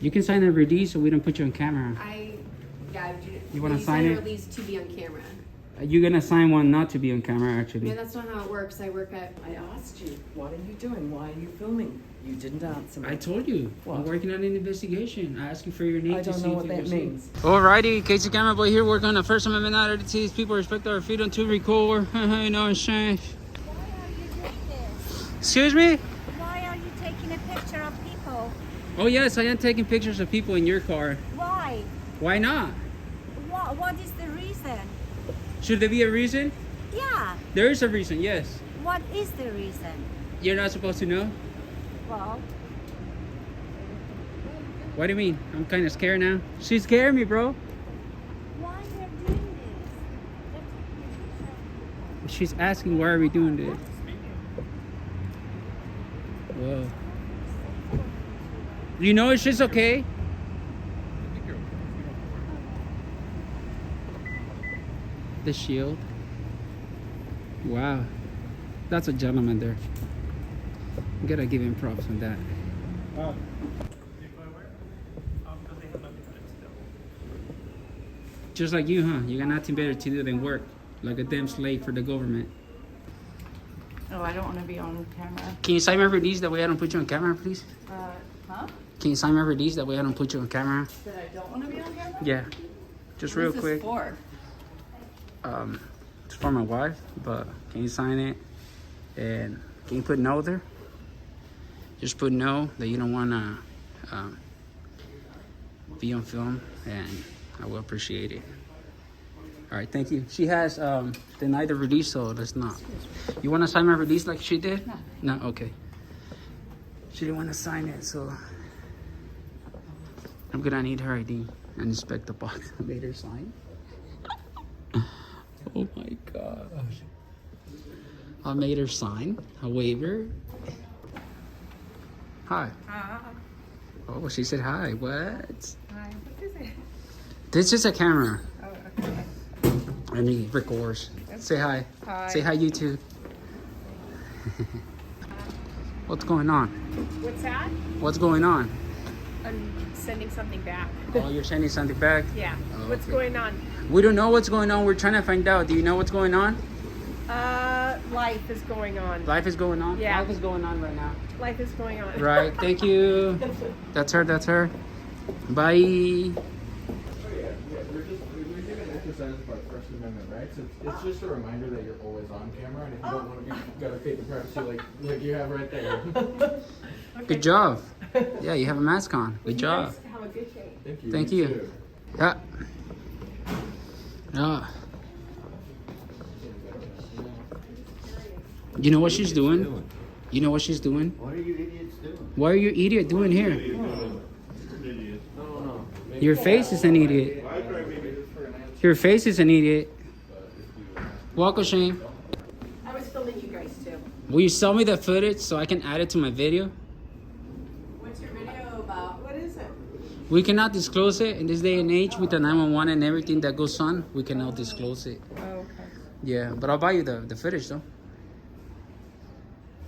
You can sign a release so we don't put you on camera. You want to sign it? A release to be on camera. You're gonna sign one not to be on camera, actually. No, that's not how it works. I asked you, what are you doing? Why are you filming? You didn't answer me. I told you. What? I'm working on an investigation. I asked you for your name. I don't know what that means. Alrighty, Casey Camera Boy here. We're going to First Amendment audit to these people respect our freedom to record. You know what I'm saying? Why are you doing this? Excuse me? Why are you taking a picture of people? Oh yes, I am taking pictures of people in your car. Why? Why not? What is the reason? Should there be a reason? Yeah. There is a reason, yes. What is the reason? You're not supposed to know? Well, What do you mean? I'm kind of scared now. She scared me, bro. why are you doing this? She's asking why are we doing this? Whoa. You know it's just okay? The shield. Wow. That's a gentleman there. You gotta give him props on that. Just like you, huh? You got nothing better to do than work. Like a damn slave for the government. Oh, I don't want to be on camera. Can you sign my release that way I don't put you on camera, please? Huh? Can you sign my release that way I don't put you on camera? That I don't want to be on camera? Yeah. Just What real is this quick. for? It's for my wife, but can you sign it? And can you put no there? Just put no, that you don't want to be on film, and I will appreciate it. All right, thank you. She has denied the release, so let's not. You want to sign my release like she did? No. No? Okay. She didn't want to sign it, so I'm going to need her ID and inspect the box. I made her sign. Oh my gosh. I made her sign a waiver. Hi. Oh, she said hi. What? Hi. What is it? This is a camera. Oh, okay. And he records. Say hi. Hi. Say hi, YouTube. What's going on? What's that? What's going on? I'm sending something back. Oh, you're sending something back? Yeah. Oh, What's okay. going on? We don't know what's going on. We're trying to find out. Do you know what's going on? Life is going on. Life is going on? Yeah. Life is going on right now. Life is going on. Right. Thank you. That's her. That's her. Bye. We're giving exercise about First Amendment rights. It's just a reminder that you're always on camera, and if you don't want to be, you gotta take the privacy like you have right there. Good job. Yeah, you have a mask on. Good job. Guys, have a good day. Thank you. Thank you. too. Yeah. Yeah. You know what she's doing? You know what she's doing? What are you idiots doing? What are you idiot doing here? Your face is an idiot. Your face is an idiot. Welcome, Shane. I was filming you guys too. Will you sell me the footage so I can add it to my video? What's your video about? What is it? We cannot disclose it in this day and age with the 911 and everything that goes on. We cannot disclose it. Oh, okay. Yeah, but I'll buy you the footage though.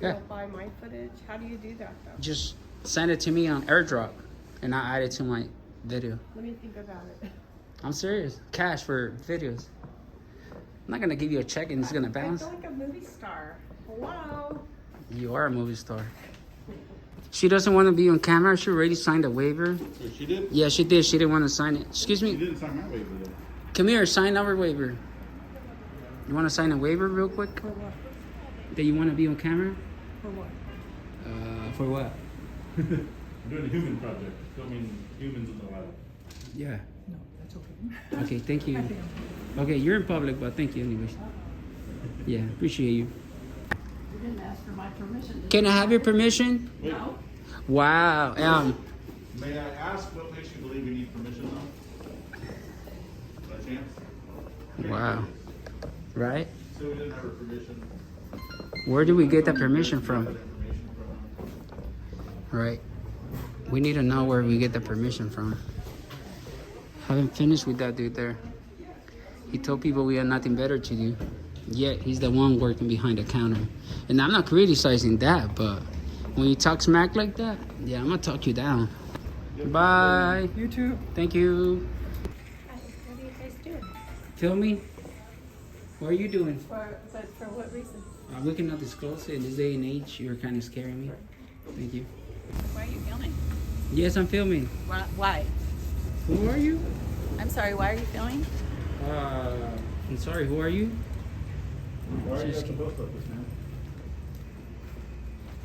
Yeah. You'll buy my footage? How do you do that though? Just send it to me on AirDrop and I'll add it to my video. Let me think about it. I'm serious. Cash for videos. I'm not gonna give you a check and it's gonna I bounce. feel like a movie star. Hello? You are a movie star. She doesn't want to be on camera. She already signed a waiver. So she did? Yeah, she did. She didn't want to sign it. Excuse She me. didn't sign my waiver though. Come here. Sign our waiver. You want to sign a waiver real quick? For what? That you want to be on camera? For what? For what? I'm doing a human project, filming humans in the lab. Yeah. No, that's okay. Okay, thank you. Okay, you're in public, but thank you anyways. Yeah, appreciate you. You didn't ask for my permission. Did Can I have your permission? Wait, No. Wow. may I ask what makes you believe you need permission though? By chance? Wow. Right? So we didn't have her permission. Where do we get that permission That from? information from. Right. We need to know where we get the permission from. Haven't finished with that dude there. He told people we had nothing better to do. Yet he's the one working behind the counter. And I'm not criticizing that, but when you talk smack like that, yeah, I'm gonna talk you down. Bye. You too. Thank you. What are you guys doing? Filming? What are you doing? For what reason? We cannot disclose it. In this day and age, you're kind of scaring me. Thank you. Why are you filming? Yes, I'm filming. Why? Who are you? I'm sorry, why are you filming? I'm sorry, who are you? Why are you at the post office, man?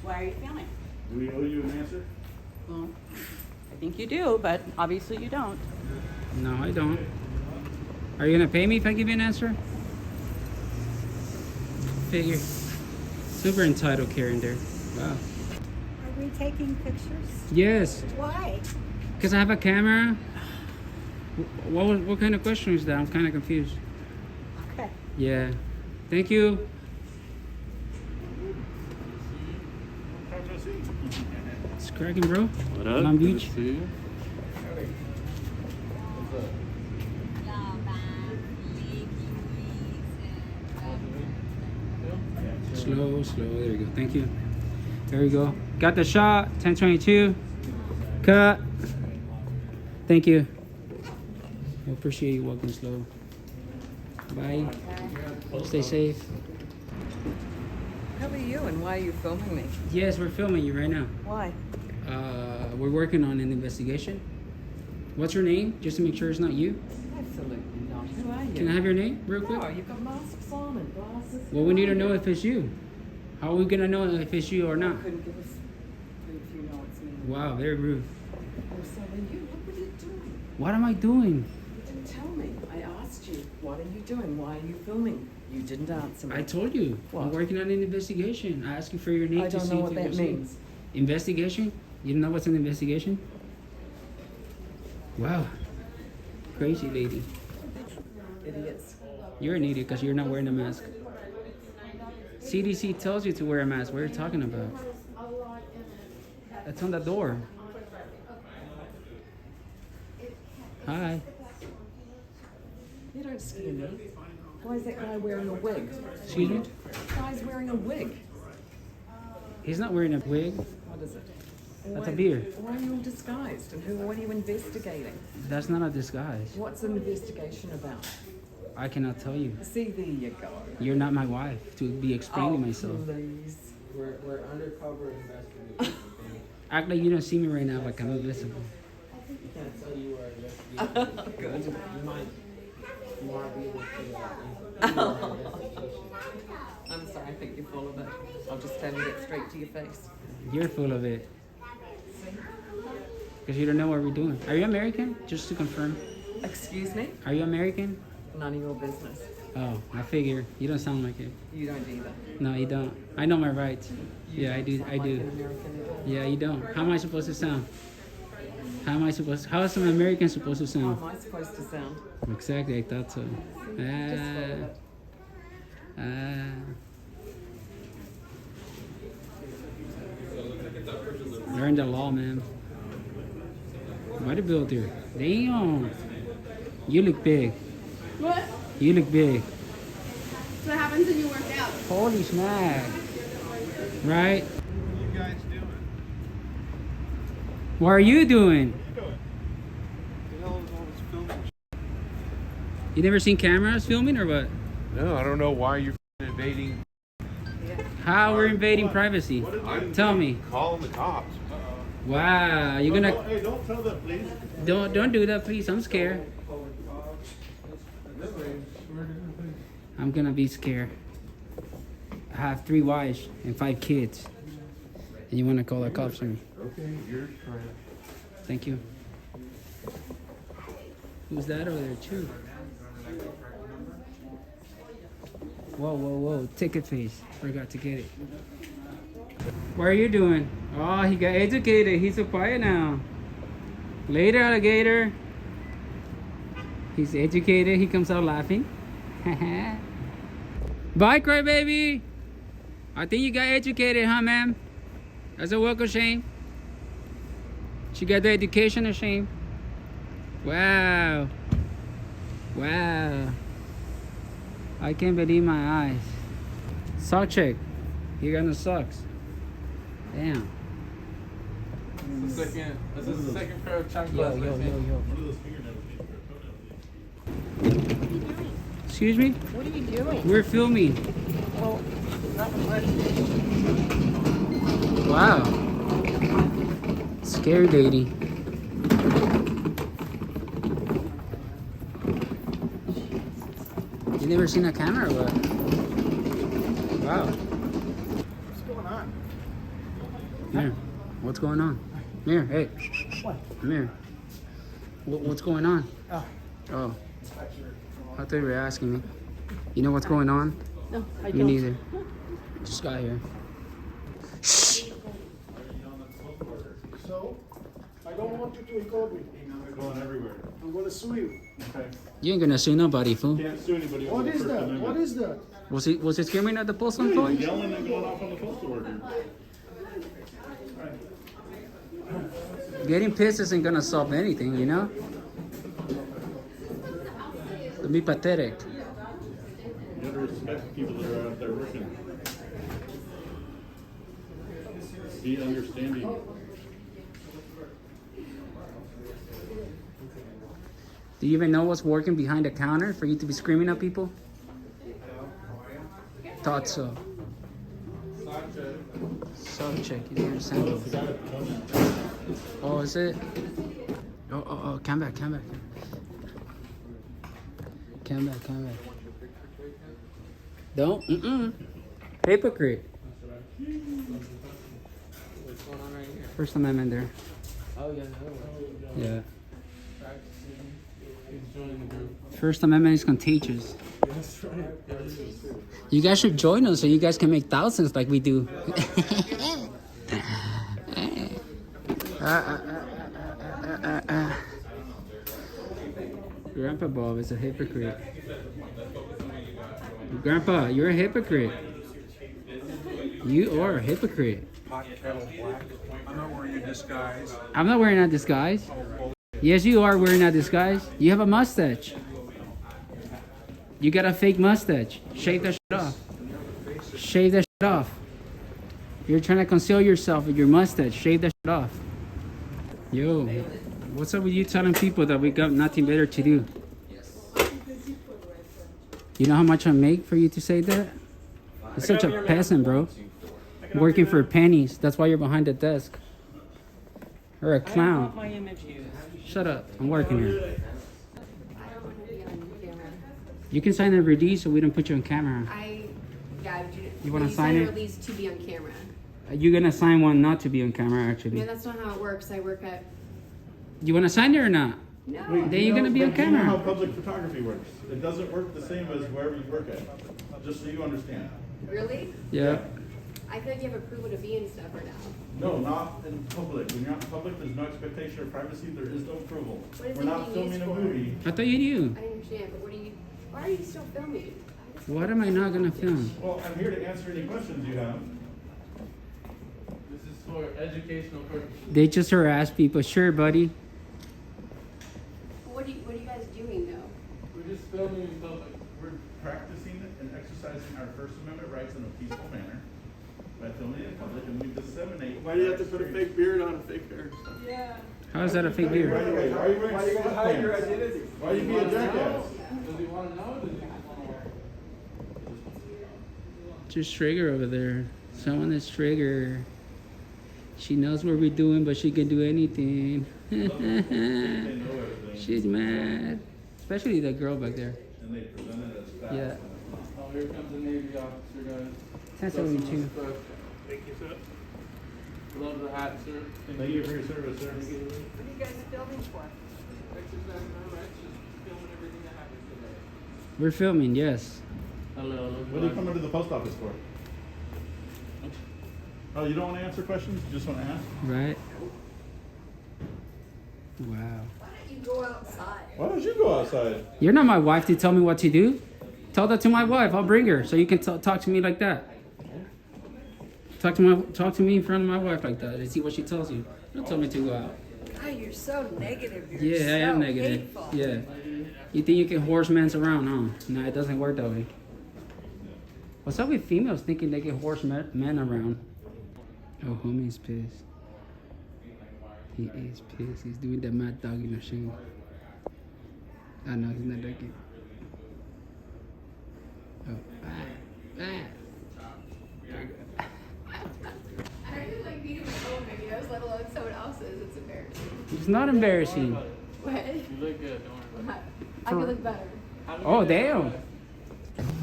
Why are you filming? Do we owe you an answer? Well, I think you do, but obviously you don't. No, I don't. Are you gonna pay me if I give you an answer? Figure. Super entitled, Karen there. Wow. Are we taking pictures? Yes, Why? because I have a camera. What kind of question is that? I'm kind of confused. Okay. Yeah. Thank you. It's cracking, bro. What up? Long Good Beach. to see you. Slow, slow. There we go. Thank you. There we go. Got the shot. 1022. Cut. Thank you. I appreciate you walking slow. Bye. Stay safe. How are you and why are you filming me? Yes, we're filming you right now. Why? We're working on an investigation. What's your name? Just to make sure it's not you. Absolutely not. Who are you? Can I have your name real quick? No, you've got masks on and glasses. Well, we need to know if it's you. How are we gonna know if it's you or You not? couldn't give us proof you know it's me. Wow, very rude. I'm selling you. What were you doing? What am I doing? You didn't tell me. I asked you, what are you doing? Why are you filming? You didn't answer me. I told you. I'm What? working on an investigation. I asked you for your name I to don't see know if what it that was you. means. Investigation? You don't know what's an investigation? Wow. Crazy lady. Idiots. You're an idiot because you're not wearing a mask. CDC tells you to wear a mask. What are you talking about? It's on the door. Hi. You don't scare me. Why is that guy wearing a wig? Excuse me? The guy's wearing a wig. He's not wearing a wig. What is it? That's Why- a beard. Why are you all disguised? And what are you investigating? That's not a disguise. What's an investigation about? I cannot tell you. See, there you go. You're not my wife to be explaining myself. Please. We're undercover investigators. Act like you don't see me right now, like I'm invisible. Can't tell you are investigating. Good. You might be able to investigation. I'm sorry, I think you're full of it. I'll just tell you that straight to your face. You're full of it. Because you don't know what we're doing. Are you American? Just to confirm. Excuse me? Are you American? None of your business. Oh, I figure. You don't sound like it. You don't either. No, you don't. I know my rights. You Yeah, I don't do. sound I like do. an American at all. Yeah, you don't. How am I supposed to sound? How is an American supposed to How sound? am I supposed to sound? Exactly, I thought so. Just full of it. Learn the law, man. Bodybuilder. Damn. You look big. What? You look big. That's what happens when you work out. Holy smack. Right? What are you guys doing? What are you doing? The hell is all this filming? You never seen cameras filming or what? No, I don't know why you're invading. How we're invading privacy? Tell me. Calling the cops. Wow, you're gonna Hey, don't tell them, please. don't do that, please. I'm scared. I'm gonna be scared. I have 3 wives and 5 kids, and you wanna call the cops on me? Okay, you're trying. Thank you. Who's that over there too? Whoa, whoa, whoa! Ticket face. Forgot to get it. What are you doing? Oh, he got educated. He's so quiet now. Later, alligator. He's educated. He comes out laughing. Bye, crybaby. I think you got educated, huh, ma'am? That's a welcome shame. She got the education of shame. Wow. Wow. I can't believe my eyes. Sock check. You got no socks. Damn. This is the second pair of Yo, chanclas. yo, I yo, think. yo. One of those fingernails made for a toenail. Excuse me? What are you doing? We're filming. Well, not much. Wow. Scary lady. You never seen a camera or what? Wow. What's going on? Here. What's going on? Here, hey. What? Come here. What's going on? Oh. Oh. I thought you were asking me. You know what's going on? No, I Me don't. neither. Just got here. Shh. So, I don't want you to record me. They're going everywhere. I'm gonna sue you. Okay. You ain't gonna sue nobody, fool. Can't sue anybody over What the is First that? Amendment. What is that? Was he screaming at the postal He's employees? yelling and going off on the postal worker. Getting pissed isn't gonna solve anything, you know? Don't be pathetic. You gotta respect people that are out there working. Be understanding. Do you even know what's working behind the counter for you to be screaming at people? Thought so. Sub check, you didn't understand. Oh, is it? Oh, come back. Come back. Don't, Hypocrite. First Amendment there. Oh yeah. Yeah. He's joining the group. First Amendment is contagious. That's right. You guys should join us so you guys can make thousands like we do. Grandpa Bob is a hypocrite. Grandpa, you're a hypocrite. You are a hypocrite. Hot kettle black. I'm not wearing a disguise. I'm not wearing a disguise. Yes, you are wearing a disguise. You have a mustache. You got a fake mustache. Shave that shit off. Shave that shit off. You're trying to conceal yourself with your mustache. Shave that shit off. Yo, what's up with you telling people that we got nothing better to do? You know how much I make for you to say that? You're such a peasant, bro. Working for pennies. That's why you're behind the desk. Or a clown. My image used. Shut up. I'm working here. I don't want to be on camera. You can sign the release so we don't put you on camera. You wanna you sign a it? release to be on camera. You're gonna sign one not to be on camera, No, actually. that's not how it works. I work at. You wanna sign it or not? No. Then you're gonna be on Do you know how camera. public photography works? It doesn't work the same as wherever you work at, just so you understand. Really? Yeah. I feel like you have approval to be in stuff right now. No, not in public. When you're out in public, there's no expectation of privacy, there is no approval. What is We're it not being filming used a for? movie. I thought you knew. I understand, but why are you still filming? What am I not gonna film? Well, I'm here to answer any questions you have. This is for educational purposes. They just harass people. Sure, buddy. What are you guys doing though? We're just filming in public. We're practicing and exercising our First Amendment rights in a peaceful manner by filming in public, and we disseminate. Why do you have to put a fake beard on a fake hair? Yeah. How is that a fake Why are you beard? wearing Why you gonna hide your sweatpants? identity? Why you be a jackass? Does he want to know? Does he just want to Just Trigger over there. Someone is Trigger. She knows what we're doing, but she can do anything. They know everything, She's mad. Especially that girl back there. and they present it as fact. Yeah. Oh, here comes the Navy officer, guys. That's Got what we some do. respect. Thank you, sir. Love the hat, sir. Thank you for your service, sir. What are you guys filming for? Exercising our rights, just filming everything that happens today. We're filming, yes. Hello. What do you come into the post office for? Oh, you don't want to answer questions? You just want to ask? Right? Wow. Why don't you go outside? Why don't you go outside? You're not my wife to tell me what to do. Tell that to my wife. I'll bring her so you can talk to me like that. Talk to me in front of my wife like that and see what she tells you. Don't tell me to go out. God, you're so negative. You're Yeah, so I am negative. hateful. Yeah. You think you can horse men's around, huh? No, it doesn't work that way. What's up with females thinking they can horse men around? Oh, homie's pissed. He is pissed. He's doing the mad doggy machine. Oh no, he's not looking. Oh, I don't even like being in my own videos, let alone someone else's. It's embarrassing. It's not embarrassing. What? You look good, don't worry. I could look better. Oh damn. What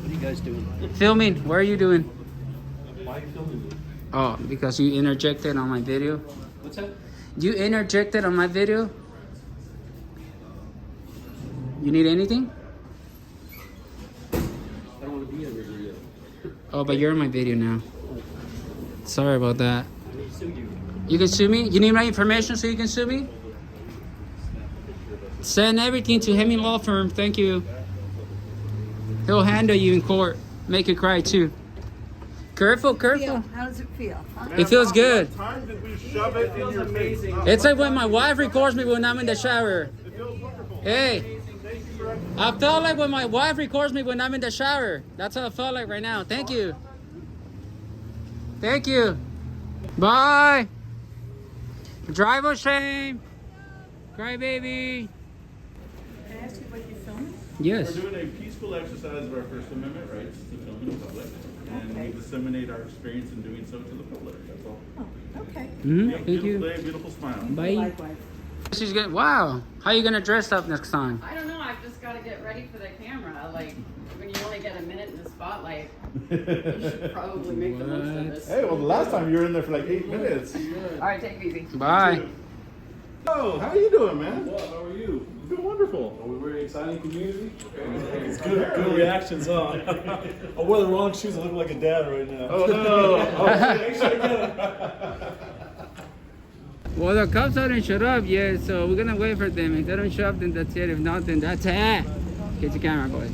are you guys doing? Filming. What are you doing? Why are you filming me? Oh, because you interjected on my video. What's that? You interjected on my video. You need anything? I don't want to be in your video. Oh, but you're in my video now. Sorry about that. I need to sue you. You can sue me? You need my information so you can sue me? Send everything to Hemi Law Firm. Thank you. He'll handle you in court. Make you cry too. Careful, careful. How does it feel? Huh? It feels good. Time did we shove it in your face? It's like when my wife records me when I'm in the shower. It feels wonderful. Hey, I felt like when my wife records me when I'm in the shower. That's how I felt like right now. Thank you. Thank you. Bye. Drive of shame. Cry baby. Can I ask you what you're filming? Yes. We're doing a peaceful exercise of our First Amendment rights to film in public, and Okay. we disseminate our experience in doing so to the public. That's all. Oh, okay. Thank Beautiful you. day, beautiful smile. Bye. Likewise. She's good. Wow. How you gonna dress up next time? I don't know. I've just got to get ready for the camera. Like when you only get a minute in the spotlight, you should probably make the most of this. Hey, well, the last time you were in there for like 8 minutes. All right, take it easy. Bye. Oh, how you doing, man? Well, how are you? Doing wonderful. Are we very exciting community? It's Good reactions, huh? I wore the wrong shoes. I look like a dad right now. Oh no! Make sure you get it. Well, the cops haven't shut up yet, so we're gonna wait for them. If they don't show up, then that's it. If not, then that's it. Get your camera, boys.